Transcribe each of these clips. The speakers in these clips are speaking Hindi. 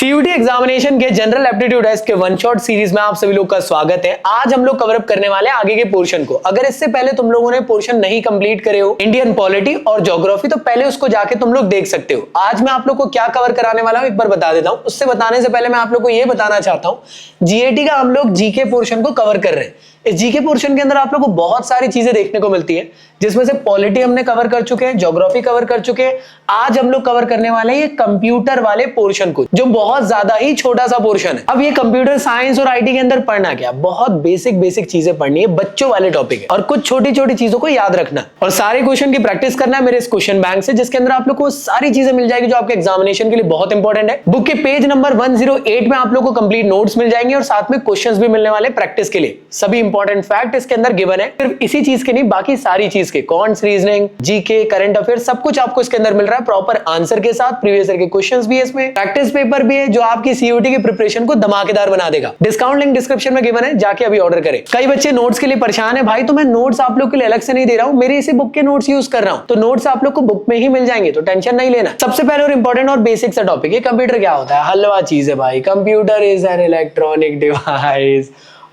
सीयूटी एग्जामिनेशन के जनरल एप्टीट्यूड टेस्ट के वन शॉट सीरीज में आप सभी लोग का स्वागत है। आज हम लोग कवर अप करने वाले हैं आगे के पोर्शन को। अगर इससे पहले तुम लोगों ने पोर्शन नहीं कंप्लीट करे हो इंडियन पॉलिटी और ज्योग्राफी, तो पहले उसको जाके तुम लोग देख सकते हो। आज मैं आप लोग को क्या कवर कराने वाला हूं एक बार बता देता हूं। उससे बताने से पहले मैं आप लोग को यह बताना चाहता हूं, जीएटी का हम लोग जीके पोर्शन को कवर कर रहे हैं। इस जीके पोर्शन के अंदर आप लोग को बहुत सारी चीजें देखने को मिलती है, जिसमें से पॉलिटी हमने कवर कर चुके हैं, ज्योग्राफी कवर कर चुके हैं। आज हम लोग कवर करने वाले हैं ये कंप्यूटर वाले पोर्शन को, जो बहुत ज्यादा ही छोटा सा पोर्शन है। अब ये कंप्यूटर साइंस और आईटी के अंदर पढ़ना क्या, बहुत बेसिक चीजें पढ़नी है, बच्चों वाले टॉपिक है और कुछ छोटी छोटी चीजों को याद रखना और सारे क्वेश्चन की प्रैक्टिस करना है मेरे इस क्वेश्चन बैंक से, जिसके अंदर आप लोग को सारी चीजें मिल जाएगी जो आपके एग्जामिनेशन के लिए बहुत इंपॉर्टेंट है। बुक के पेज नंबर 108 में आप लोग को कंप्लीट नोट्स मिल जाएंगे और साथ में क्वेश्चंस भी मिलने वाले प्रैक्टिस के लिए। सभी इंपॉर्टेंट फैक्ट इसके अंदर गिवन है, सिर्फ इसी चीज के नहीं बाकी सारी चीज के, counts, reasoning, GK, current affair, सब कुछ आपको इसके अंदर मिल रहा है प्रॉपर आंसर के साथ। प्रीवियस ईयर के क्वेश्चंस भी है इसमें, प्रैक्टिस पेपर भी है जो आपकी सीयूटी की प्रिपरेशन को धमाकेदार बना देगा। डिस्काउंट लिंक डिस्क्रिप्शन में गिवन है, जाके अभी ऑर्डर करें। कई बच्चे नोट्स के लिए परेशान है, भाई तो मैं नोट्स आप लोग के लिए अलग से नहीं दे रहा हूं, मेरे इसी बुक के नोट्स यूज कर रहा हूं, तो नोट्स आप लोग को बुक में ही मिल जाएंगे, तो टेंशन नहीं लेना। सबसे पहले और इंपॉर्टेंट और बेसिक सा टॉपिक है, कंप्यूटर क्या होता है। हलवा चीज है भाई। Computer is an electronic device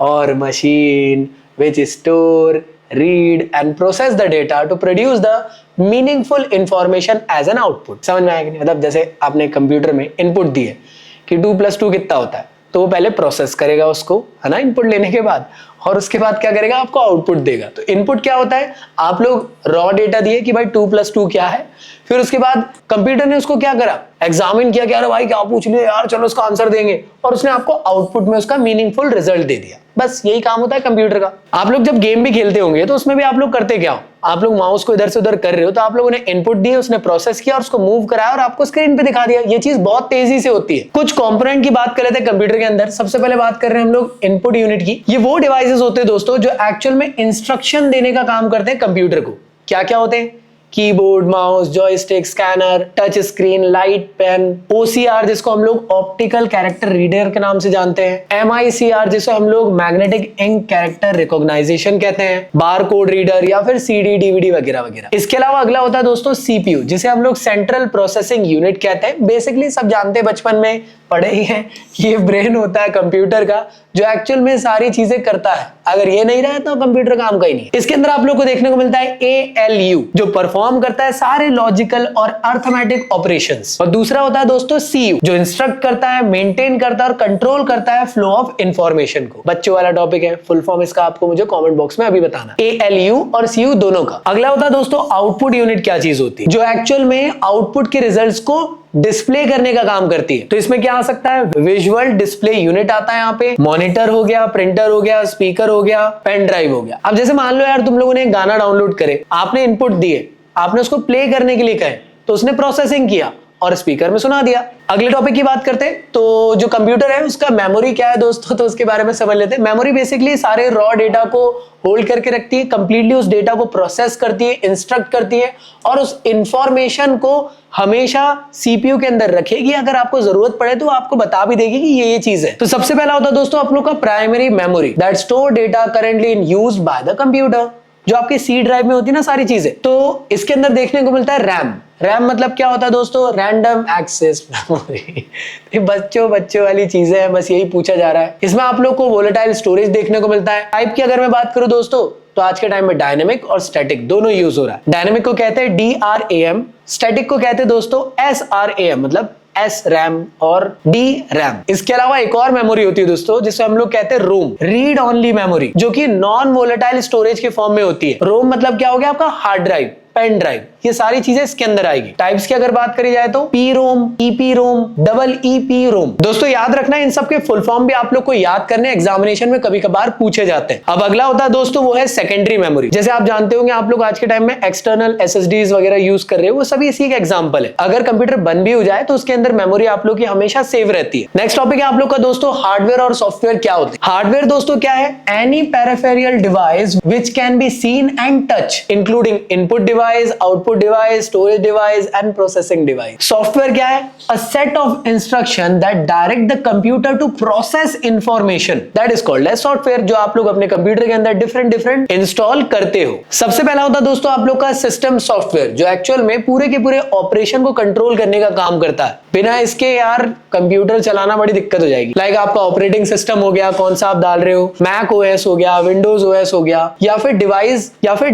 और machine which store, read and process the data to produce the meaningful information as an output। समझ में आया कि नहीं? मतलब जैसे आपने कंप्यूटर में इनपुट दी है कि 2+2 कितना होता है, तो वो पहले प्रोसेस करेगा उसको, है ना, इनपुट लेने के बाद, और उसके बाद क्या करेगा, आपको आउटपुट देगा। तो इनपुट क्या होता है, आप लोग रॉ डेटा दिए कि भाई 2+2 क्या है, फिर उसके बाद कंप्यूटर ने उसको क्या करा, एग्जामिन किया कि अरे भाई क्या पूछ लिया यार, चलो उसका आंसर देंगे, और उसने आपको आउटपुट में उसका मीनिंगफुल रिजल्ट दे दिया। बस यही काम होता है कंप्यूटर का। आप लोग जब गेम भी खेलते होंगे तो उसमें भी आप लोग करते क्या हो, आप लोग माउस को इधर से उधर कर रहे हो, तो आप लोगों ने इनपुट दिए, उसने प्रोसेस किया और उसको मूव कराया और आपको स्क्रीन पे दिखा दिया। ये चीज बहुत तेजी से होती है। कुछ कंपोनेंट की बात कर लेते हैं कंप्यूटर के अंदर। सबसे पहले बात कर रहे हैं हम लोग इनपुट यूनिट की। ये वो डिवाइसेस होते हैं दोस्तों जो एक्चुअल में इंस्ट्रक्शन देने का काम करते हैं कंप्यूटर को। क्या क्या होते हैं, keyboard, mouse, joystick, scanner, touch screen, light pen, OCR जिसको हम लोग ऑप्टिकल कैरेक्टर रीडर के नाम से जानते हैं, एमआईसीआर जिसे हम लोग मैग्नेटिक इंक कैरेक्टर रिकॉग्नाइजेशन कहते हैं, बार कोड रीडर या फिर सीडी, डीवीडी वगैरह वगैरह। इसके अलावा अगला होता है दोस्तों सीपीयू, जिसे हम लोग सेंट्रल प्रोसेसिंग यूनिट कहते हैं। बेसिकली सब जानते हैं, बचपन में पढ़े ही हैं, ये ब्रेन होता है कंप्यूटर का जो एक्चुअल में सारी चीजें करता है। अगर ये नहीं रहा तो कंप्यूटर काम का ही नहीं। इसके अंदर आप लोग को देखने को मिलता है ALU जो परफॉर्म करता है सारे लॉजिकल और अर्थमेटिक ऑपरेशंस, और दूसरा होता है दोस्तों CU जो इंस्ट्रक्ट करता है, मेंटेन करता है और कंट्रोल करता है फ्लो ऑफ इंफॉर्मेशन को। बच्चों वाला टॉपिक है, फुल फॉर्म इसका आपको मुझे कमेंट बॉक्स में अभी बताना, ALU और CU दोनों का। अगला होता है दोस्तों आउटपुट यूनिट। क्या चीज होती है जो एक्चुअल में आउटपुट के रिजल्ट्स को डिस्प्ले करने का काम करती है। तो इसमें क्या आ सकता है, विजुअल डिस्प्ले यूनिट आता है, यहाँ पे मॉनिटर हो गया, प्रिंटर हो गया, स्पीकर हो गया, पेन ड्राइव हो गया। अब जैसे मान लो यार तुम लोगों ने गाना डाउनलोड करे, आपने इनपुट दिए, आपने उसको प्ले करने के लिए कहे, तो उसने प्रोसेसिंग किया और स्पीकर में सुना दिया। अगले टॉपिक की बात करते हैं, तो जो कंप्यूटर है उसका मेमोरी क्या है दोस्तों, तो उसके बारे में समझ लेते हैं। मेमोरी बेसिकली सारे रॉ डेटा को होल्ड करके रखती है, कंप्लीटली उस डेटा को प्रोसेस करती है, इंस्ट्रक्ट करती है और उस इंफॉर्मेशन को हमेशा सीपीयू के अंदर रखेगी। अगर आपको जरूरत पड़े तो आपको बता भी देगी कि ये चीज है। तो सबसे पहला होता है दोस्तों आप लोग का primary memory, that store data currently in used by the computer, जो आपके सी ड्राइव में होती है ना सारी चीजें। तो इसके अंदर देखने को मिलता है रैम। रैम मतलब क्या होता है दोस्तों, रैंडम एक्सेस मेमोरी। बच्चों वाली चीजें हैं, बस यही पूछा जा रहा है। इसमें आप लोग को वोलेटाइल स्टोरेज देखने को मिलता है। टाइप की अगर मैं बात करूं दोस्तों, तो आज के टाइम में डायनेमिक और स्टैटिक दोनों यूज हो रहा है। डायनेमिक को कहते हैं DRAM, स्टैटिक को कहते हैं दोस्तों SRAM, मतलब SRAM और DRAM। इसके अलावा एक और मेमोरी होती है दोस्तों जिसे हम लोग कहते हैं रोम, रीड ओनली मेमोरी, जो कि नॉन वोलेटाइल स्टोरेज के फॉर्म में होती है। रोम मतलब क्या हो गया, आपका हार्ड ड्राइव, पेन ड्राइव, ये सारी चीजें इसके अंदर आएगी। टाइप्स की अगर बात करी जाए तो PROM, EPROM, EEPROM। दोस्तों याद रखना इन सब के फुल फॉर्म भी आप लोग को याद करने, एग्जामिनेशन में कभी कभार पूछे जाते हैं। अब अगला होता है दोस्तों वो है सेकेंडरी मेमोरी। जैसे आप जानते होंगे आप लोग आज के टाइम में एक्सटर्नल SSDs वगैरह यूज कर रहे हो, वो सभी इसी का एग्जाम्पल है। अगर कंप्यूटर बंद भी हो जाए तो उसके अंदर मेमोरी आप लोग की हमेशा सेव रहती है। नेक्स्ट टॉपिक है आप लोग का दोस्तों हार्डवेयर और सॉफ्टवेयर क्या होते हैं। हार्डवेयर दोस्तों क्या है, any peripheral device which can be seen and touch including input device, output input device, storage device and processing device. Software क्या है? A set of instruction that direct the computer to process information, that is called as software, जो आप लोग अपने कंप्यूटर के अंदर डिफरेंट इंस्टॉल करते हो। सबसे पहला होता है दोस्तों आप लोग का सिस्टम सॉफ्टवेयर, जो एक्चुअल में पूरे के पूरे ऑपरेशन को कंट्रोल करने का काम करता है। बिना इसके यार कंप्यूटर चलाना बड़ी दिक्कत हो जाएगी। लाइक आपका ऑपरेटिंग सिस्टम हो गया, कौन सा आप डाल रहे हो, मैक ओएस हो गया, विंडोज ओएस हो गया, या फिर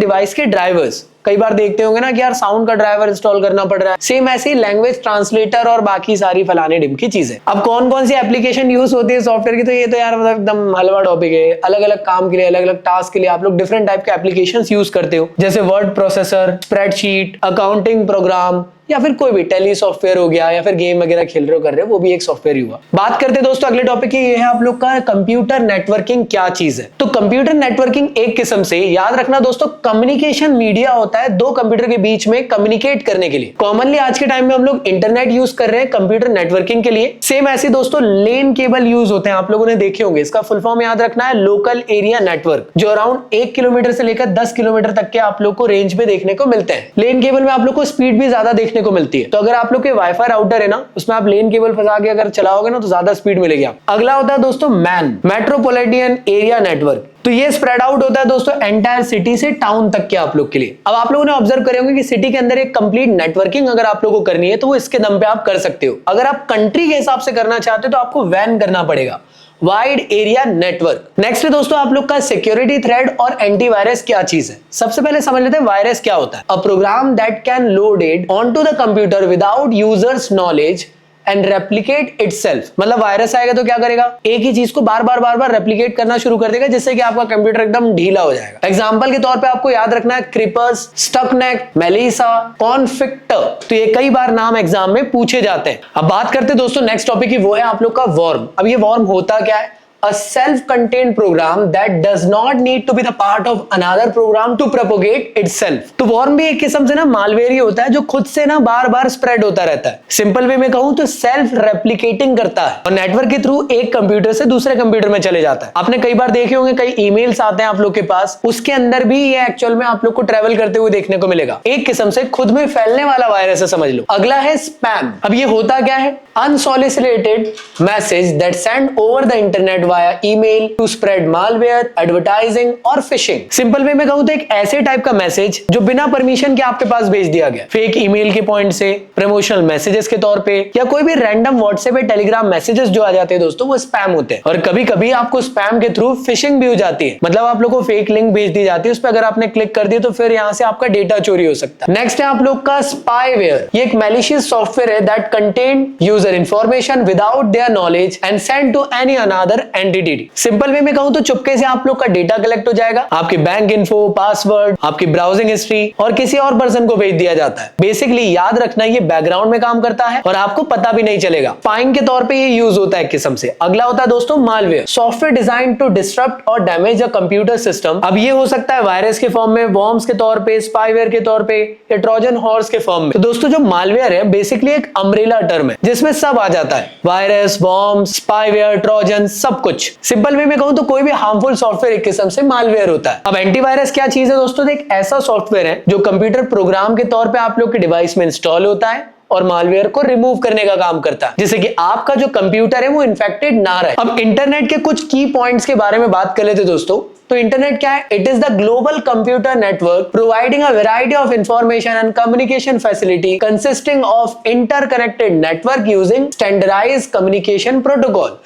डिवाइस के ड्राइवर्स। कई बार देखते होंगे ना कि यार साउंड का ड्राइवर इंस्टॉल करना पड़ रहा है। सेम ऐसे ही लैंग्वेज ट्रांसलेटर और बाकी सारी फलाने ढिमकी चीजें। अब कौन कौन सी एप्लीकेशन यूज होती है सॉफ्टवेयर की, तो ये तो यार मतलब एकदम हलवा टॉपिक है। अलग अलग काम के लिए, अलग अलग टास्क के लिए आप लोग डिफरेंट टाइप के एप्लीकेशंस यूज करते हो, जैसे word processor, spreadsheet, accounting program, या फिर कोई भी टेली सॉफ्टवेयर हो गया, या फिर गेम वगैरह खेल रहे हो कर रहे हो, वो भी एक सॉफ्टवेयर ही हुआ। बात करते हैं दोस्तों अगले टॉपिक की, ये है आप लोग का कंप्यूटर नेटवर्किंग क्या चीज है। तो कंप्यूटर नेटवर्किंग एक किस्म से, याद रखना दोस्तों, कम्युनिकेशन मीडिया होता है दो कंप्यूटर के बीच में कम्युनिकेट करने के लिए। कॉमनली आज के टाइम में हम लोग इंटरनेट यूज कर रहे हैं कंप्यूटर नेटवर्किंग के लिए। सेम ऐसे दोस्तों लेन केबल यूज होते हैं, आप लोगों ने देखे होंगे। इसका फुल फॉर्म याद रखना है लोकल एरिया नेटवर्क, जो अराउंड 1 किलोमीटर से लेकर 10 किलोमीटर तक के आप लोग को रेंज में देखने को मिलते हैं। लेन केबल में आप लोग को स्पीड भी ज्यादा देखने को मिलती है। तो अगर आप लोग के वाईफाई राउटर है ना, उसमें आप लेन केबल फंसा के अगर चलाओगे ना तो ज्यादा स्पीड मिलेगी। अगला होता है दोस्तों मैन, मेट्रोपॉलिटन एरिया नेटवर्क। तो ये स्प्रेड आउट होता है दोस्तों एंटायर सिटी से टाउन तक के आप लोग के लिए। अब आप लोगों ने ऑब्जर्व करे होंगे कि सिटी के अंदर एक कंप्लीट नेटवर्किंग अगर आप लोगों को करनी है तो वो इसके दम पे आप कर सकते हो। अगर आप कंट्री के हिसाब से करना चाहते हो तो आपको वैन करना पड़ेगा, वाइड एरिया नेटवर्क। नेक्स्ट है दोस्तों आप लोग का सिक्योरिटी थ्रेड और एंटीवायरस क्या चीज है। सबसे पहले समझ लेते हैं वायरस क्या होता है। A program that can loaded onto the computer without users knowledge and replicate itself. मतलब वायरस आएगा तो क्या करेगा, एक ही चीज को बार बार रेप्लिकेट करना शुरू कर देगा, जिससे कि आपका कंप्यूटर एकदम ढीला हो जाएगा। एग्जांपल के तौर पे आपको याद रखना है क्रीपर्स, स्टकनेट, मेलिसा, कॉन्फ्लिक्टर। तो ये कई बार नाम एग्जाम में पूछे जाते हैं। अब बात करते हैं दोस्तों नेक्स्ट टॉपिक की, वो है आप लोग का वॉर्म। अब ये वॉर्म होता क्या है? A self-contained program that does not need to be the part of another program to propagate itself। तो वॉर्म भी एक किस्म से ना मालवेयर ही होता है, जो खुद से ना बार बार स्प्रेड होता रहता है। सिंपल वे में कहूं तो सेल्फ रेप्लिकेटिंग करता है और नेटवर्क के थ्रू एक कंप्यूटर से दूसरे कंप्यूटर में चले जाता है। आपने कई बार देखे होंगे कई ईमेल्स आते हैं आप लोग के पास, उसके अंदर भी ये एक्चुअल में आप लोग को ट्रेवल करते हुए देखने को मिलेगा। एक किस्म से खुद में फैलने वाला वायरस है, समझ लो। अगला है स्पैम। अब ये होता क्या है? Unsolicited message that send over the internet via email to spread malware, advertising और फिशिंग। सिंपल वे में कहूं तो एक ऐसे टाइप का मैसेज जो बिना परमिशन के आपके पास भेज दिया गया, फेक ईमेल के पॉइंट से, प्रमोशनल मैसेजेस के तौर पे, या कोई भी रैंडम व्हाट्सएप या टेलीग्राम मैसेजेस जो आ जाते हैं दोस्तों, वो स्पैम होते हैं। और कभी कभी आपको स्पैम के थ्रू फिशिंग भी हो जाती है, मतलब आप लोग को फेक लिंक भेज दी जाती है, उस पर अगर आपने क्लिक कर दिया तो फिर यहाँ से आपका डेटा चोरी हो सकता है। नेक्स्ट है आप लोग का स्पाईवेयर। ये एक मैलिशियस सॉफ्टवेयर है that contain user information without their knowledge and send to any another entity. Simple way में कहूं तो चुपके से आप लोग का डेटा कलेक्ट हो जाएगा, आपकी बैंक इन्फो, पासवर्ड, आपकी ब्राउजिंग हिस्ट्री और किसी और पर्सन को भेज दिया जाता है। बेसिकली याद रखना ये बैकग्राउंड में काम करता है और आपको पता भी नहीं चलेगा। स्पाइंग के तौर पे ये यूज होता है किस्म से। अगला होता है दोस्तों malware, software design to disturb or damage a computer system. अब ये हो सकता है वायरस के फॉर्म में, वॉर्म्स के तौर पे, स्पाईवेयर के तौर पे, या ट्रोजन हॉर्स के फॉर्म में। तो दोस्तों जो मालवेयर है बेसिकली एक अम्ब्रेला टर्म है जिसमें सब आ जाता है, वायरस, वॉर्म्स, स्पाईवेयर, ट्रोजन, सब कुछ। सिंपल वे में कहूं तो कोई भी हार्मफुल सॉफ्टवेयर एक किस्म से मालवेयर होता है। अब एंटीवायरस क्या चीज है दोस्तों? एक ऐसा सॉफ्टवेयर है जो कंप्यूटर प्रोग्राम के तौर पे आप लोग के डिवाइस में इंस्टॉल होता है और मालवेयर को रिमूव करने का काम करता है, जिससे कि आपका जो कंप्यूटर है वो इन्फेक्टेड ना रहे। अब इंटरनेट के कुछ की पॉइंट्स के बारे में बात कर लेते दोस्तों। तो इंटरनेट क्या है? It is the global computer network providing a variety of information and communication facility consisting of interconnected network using standardized communication protocol.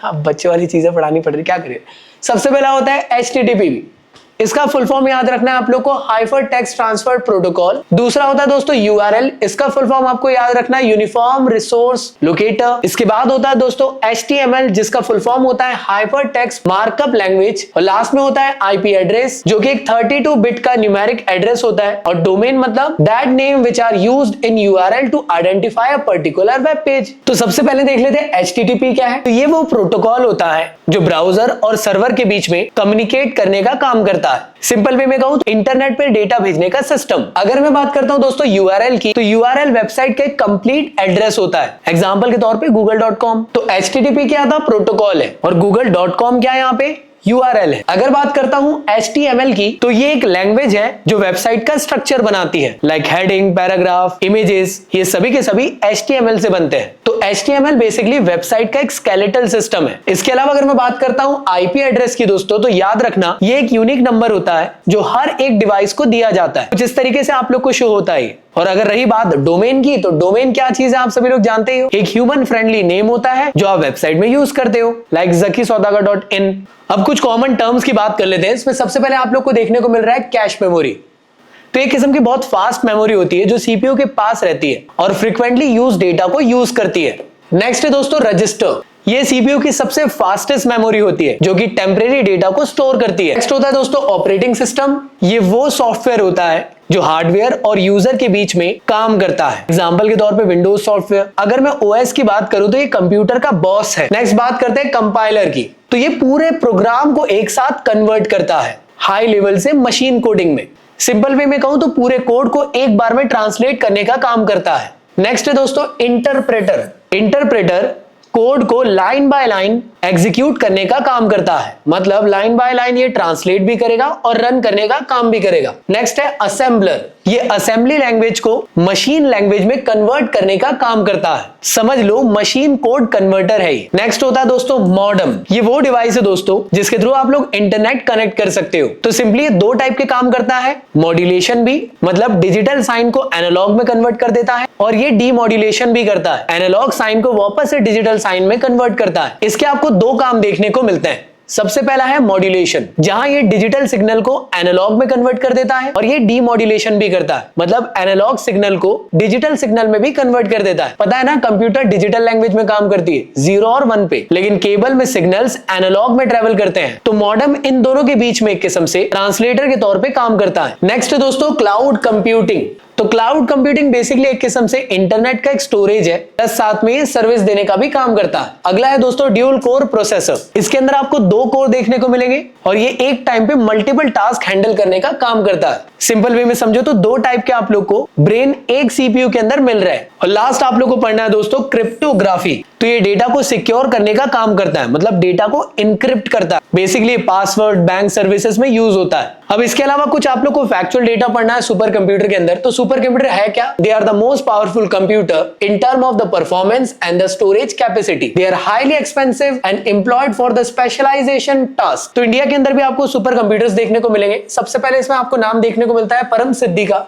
अब बच्चे वाली चीजें पढ़ानी पड़ रही, क्या करें। सबसे पहला होता है HTTP। इसका फुल फॉर्म याद रखना है आप लोग को, हाइपर टेक्स्ट ट्रांसफर प्रोटोकॉल। दूसरा होता है दोस्तों URL। इसका फुल फॉर्म आपको याद रखना है यूनिफॉर्म रिसोर्स लोकेटर। इसके बाद होता है दोस्तों HTML, जिसका फुल फॉर्म होता है हाइपर टेक्स्ट मार्कअप लैंग्वेज। और लास्ट में होता है IP एड्रेस, जो कि एक 32 बिट का न्यूमेरिक एड्रेस होता है। और डोमेन मतलब that name which are used in URL to identify a particular web page. तो सबसे पहले देख लेते हैं HTTP क्या है। तो ये वो प्रोटोकॉल होता है जो ब्राउजर और सर्वर के बीच में कम्युनिकेट करने का काम करता है। सिंपल वे में कहूं तो इंटरनेट पे डेटा भेजने का सिस्टम। अगर मैं बात करता हूं दोस्तों URL की, तो URL वेबसाइट का एक कंप्लीट एड्रेस होता है। एग्जांपल के तौर पे google.com। तो HTTP क्या था? प्रोटोकॉल है। और google.com क्या है? यहाँ पे URL है। अगर बात करता हूं HTML की, तो ये एक लैंग्वेज है जो वेबसाइट का स्ट्रक्चर बनाती है, लाइक हेडिंग, पैराग्राफ, इमेजेस, ये सभी के सभी HTML से बनते हैं। तो HTML बेसिकली वेबसाइट का एक स्केलेटल सिस्टम है। इसके अलावा अगर मैं बात करता हूं IP एड्रेस की दोस्तों, तो याद रखना ये एक यूनिक नंबर होता है जो हर एक डिवाइस को दिया जाता है। कुछ इस तरीके से आप लोग को शो होता है। और अगर रही बात डोमेन की, तो डोमेन क्या चीज है आप सभी लोग जानते ही हो। एक ह्यूमन फ्रेंडली नेम होता है जो आप वेबसाइट में यूज करते हो, लाइक zakisaudagar.in। अब कुछ कॉमन टर्म्स की बात कर लेते हैं। इसमें सबसे पहले आप लोग को देखने को मिल रहा है कैश मेमोरी। तो एक किस्म की बहुत फास्ट मेमोरी होती है जो CPU के पास रहती है और फ्रीक्वेंटली यूज डेटा को यूज करती है। नेक्स्ट है दोस्तों रजिस्टर। ये CPU की सबसे फास्टेस्ट मेमोरी होती है जो कि टेम्परेरी डेटा को स्टोर करती है। नेक्स्ट होता है दोस्तों ऑपरेटिंग सिस्टम। ये वो सॉफ्टवेयर होता है जो हार्डवेयर और यूजर के बीच में काम करता है। एग्जांपल के तौर पे विंडोज सॉफ्टवेयर। अगर मैं OS की बात करूं तो ये कंप्यूटर का बॉस है। नेक्स्ट बात करते हैं कंपाइलर की। तो ये पूरे प्रोग्राम को एक साथ कन्वर्ट करता है हाई लेवल से मशीन कोडिंग में। सिंपल वे में कहूं तो पूरे कोड को एक बार में ट्रांसलेट करने का काम करता है। नेक्स्ट है दोस्तों इंटरप्रेटर। इंटरप्रेटर कोड को लाइन बाय लाइन एग्जीक्यूट करने का काम करता है, मतलब लाइन बाय लाइन ये ट्रांसलेट भी करेगा और रन करने का काम भी करेगा। नेक्स्ट है असेंबलर। ये असेंबली लैंग्वेज को मशीन लैंग्वेज में कन्वर्ट करने का काम करता है। समझ लो मशीन कोड कन्वर्टर है ये। नेक्स्ट होता है दोस्तों मॉडेम। ये वो डिवाइस है दोस्तों जिसके थ्रू आप लोग इंटरनेट कनेक्ट कर सकते हो। तो सिंपली ये दो टाइप के काम करता है, मॉड्यूलेशन भी, मतलब डिजिटल साइन को एनालॉग में कन्वर्ट कर देता है, और ये डीमॉड्यूलेशन भी करता है, एनालॉग साइन को वापस से डिजिटल साइन में कन्वर्ट करता है। इसके आपको दो काम देखने को मिलते हैं। सबसे पहला है मॉड्यूलेशन, जहां ये डिजिटल सिग्नल को एनालॉग में कन्वर्ट कर देता है, और ये डीमॉड्यूलेशन भी करता है, मतलब एनालॉग सिग्नल को डिजिटल सिग्नल में भी कन्वर्ट कर देता है। पता है ना कंप्यूटर डिजिटल लैंग्वेज में काम करती है 0 और 1 पे, लेकिन केबल में सिग्नल्स एनालॉग में ट्रेवल करते हैं। तो मॉडेम इन दोनों के बीच में एक किस्म से ट्रांसलेटर के तौर पे काम करता है। नेक्स्ट है दोस्तों क्लाउड कंप्यूटिंग। तो क्लाउड कंप्यूटिंग बेसिकली एक किस्म से इंटरनेट का एक स्टोरेज है, प्लस साथ में ये सर्विस देने का भी काम करता है। अगला है दोस्तों ड्यूल कोर प्रोसेसर। इसके अंदर आपको 2 कोर देखने को मिलेंगे और ये एक टाइम पे मल्टीपल टास्क हैंडल करने का काम करता है। सिंपल वे में समझो तो 2 टाइप के आप लोग को ब्रेन एक CPU के अंदर मिल रहा है। और लास्ट आप लोग को पढ़ना है दोस्तों क्रिप्टोग्राफी। तो ये डेटा को सिक्योर करने का काम करता है, मतलब डेटा को इनक्रिप्ट करता है। बेसिकली पासवर्ड बैंक सर्विसेज में यूज होता है। अब इसके अलावा कुछ आप लोग को फैक्चुअल डेटा पढ़ना है सुपर कंप्यूटर के अंदर। तो सुपर कंप्यूटर है क्या? They are the most powerful computer in term of the performance and the storage capacity. They are highly expensive and employed for the specialization task. तो इंडिया के अंदर भी आपको सुपर कंप्यूटर्स देखने को मिलेंगे। सबसे पहले इसमें आपको नाम देखने को मिलता है परम सिद्धि का,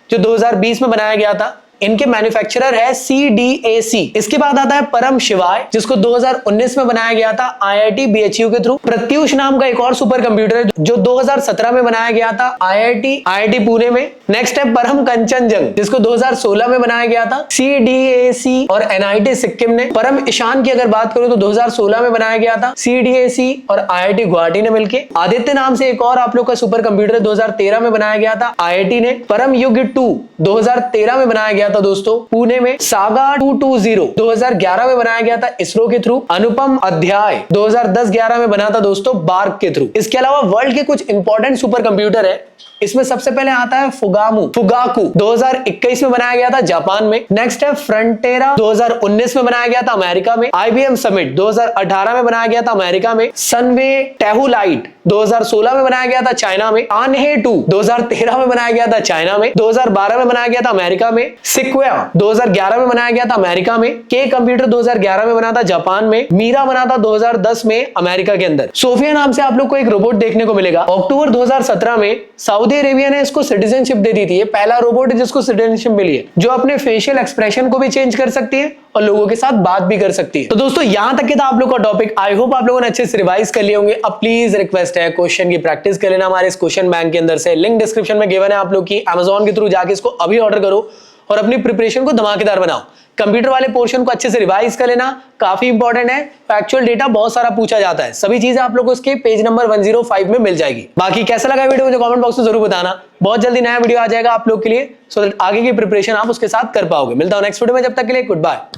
जो 2020 में बनाया गया था। इनके मैन्युफैक्चरर है CDAC। इसके बाद आता है परम शिवाय, जिसको 2019 में बनाया गया था IIT BHU के थ्रू। प्रत्यूष नाम का एक और सुपर कंप्यूटर है जो 2017 में बनाया गया था IIT पुणे में। नेक्स्ट है परम कंचनजंग, जिसको 2016 में बनाया गया था CDAC और NIT सिक्किम ने। परम ईशान की अगर बात करूं तो 2016 में बनाया गया था CDAC और IIT गुवाहाटी ने मिलकर। आदित्य नाम से एक और आप लोग का सुपर कंप्यूटर 2013 में बनाया गया था IIT ने। परम युग 2 2013 में बनाया गया था दोस्तों पुणे में। सागा 220 2011 में बनाया गया था इसरो के थ्रू। अनुपम अध्याय 2010-11 में बना था दोस्तों बार्क के थ्रू। इसके अलावा वर्ल्ड के कुछ इंपॉर्टेंट सुपर कंप्यूटर है। इसमें सबसे पहले आता है फुगाकू 2021 में बनाया गया था जापान में। नेक्स्ट है फ्रंटेरा 2019 में बनाया गया था अमेरिका में। IBM समिट 2018 में बनाया गया था अमेरिका में। सनवे टेहुलाइट 2016 में बनाया गया था चाइना में। आनहे 2 2013 में बनाया गया था चाइना में। 2012 में बनाया गया था अमेरिका में। सिक्वेया 2011 में बनाया गया था अमेरिका में। के कंप्यूटर 2011 में बना था जापान में। मीरा बना था 2010 में अमेरिका के अंदर। सोफिया नाम से आप लोग को एक रोबोट देखने को मिलेगा। अक्टूबर 2017 में सऊदी अरेबिया ने इसको सिटीजनशिप दे दी थी। ये पहला रोबोट है जिसको सिटीजनशिप मिली है, जो अपने फेशियल एक्सप्रेशन को भी चेंज कर सकती है और लोगों के साथ बात भी कर सकती है। तो दोस्तों यहां तक के था आप लोग का टॉपिक। आई होप आप लोगों ने अच्छे से रिवाइज कर लिए होंगे। अब प्लीज रिक्वेस्ट है क्वेश्चन की प्रैक्टिस कर लेना हमारे इस क्वेश्चन बैंक के अंदर से। लिंक डिस्क्रिप्शन में गिवन है आप लोग की। Amazon के थ्रू जाके इसको अभी ऑर्डर करो और अपनी प्रिपरेशन को धमाकेदार बनाओ। कंप्यूटर वाले पोर्शन को अच्छे से रिवाइज कर लेना, काफी इंपॉर्टेंट है। फैक्चुअल डेटा बहुत सारा पूछा जाता है। सभी चीजें आप लोग को उसके पेज नंबर 105 में मिल जाएगी। बाकी कैसा लगा वीडियो मुझे कमेंट बॉक्स में जरूर बताना। बहुत जल्दी नया वीडियो आ जाएगा आप लोग के लिए, सो दैट आगे की प्रिपरेशन आप उसके साथ कर पाओगे। मिलता हूं नेक्स्ट वीडियो में, जब तक के लिए गुड बाय।